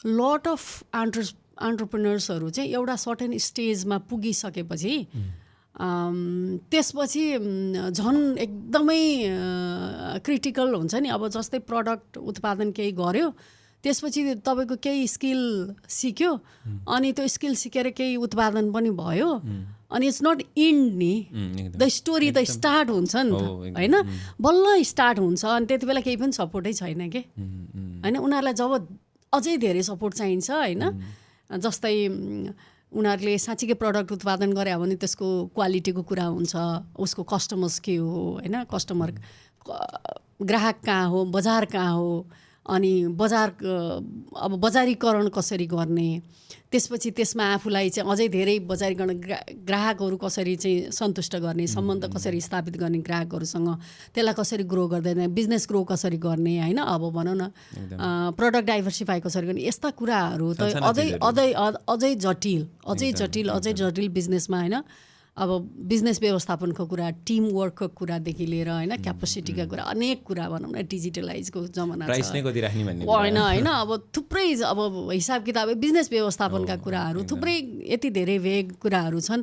Lot of एन्टरप्रेन्योर्सहरू चाहिँ एउटा certain स्टेजमा पुगिसकेपछि त्यसपछि झन् एकदमै क्रिटिकल हुन्छ नि। अब जस्तै प्रडक्ट उत्पादन केही गर्यो, त्यसपछि तपाईँको केही स्किल सिक्यो, अनि त्यो स्किल सिकेर केही उत्पादन पनि भयो, अनि इट्स नट इन्ड नि, द स्टोरी त स्टार्ट हुन्छ नि त होइन, बल्ल स्टार्ट हुन्छ। अनि त्यति बेला केही पनि सपोर्टै छैन के होइन। उनीहरूलाई जब अझै धेरै सपोर्ट चाहिन्छ होइन, जस्तै उनीहरूले साँच्चीकै प्रडक्ट उत्पादन गरे भने त्यसको क्वालिटीको कुरा हुन्छ, उसको कस्टमर्स के हो होइन, कस्टमर ग्राहक कहाँ हो, बजार कहाँ हो, अनि बजार अब बजारीकरण कसरी गर्ने, त्यसपछि त्यसमा आफूलाई चाहिँ अझै धेरै बजारीकरण ग्राहकहरू कसरी चाहिँ सन्तुष्ट गर्ने, सम्बन्ध कसरी स्थापित गर्ने ग्राहकहरूसँग, त्यसलाई कसरी ग्रो गर्दैन, बिजनेस ग्रो कसरी गर्ने होइन, अब भनौँ न प्रडक्ट डाइभर्सिफाई कसरी गर्ने, यस्ता कुराहरू त अझै जटिल बिजनेसमा होइन। अब बिजनेस व्यवस्थापनको कुरा, टिम वर्कको कुरादेखि लिएर होइन, क्यापेसिटीका कुरा, अनेक कुरा भनौँ न, डिजिटलाइजको जमाना होइन होइन। अब थुप्रै अब हिसाब किताब बिजनेस व्यवस्थापनका कुराहरू थुप्रै यति धेरै भेग कुराहरू छन्।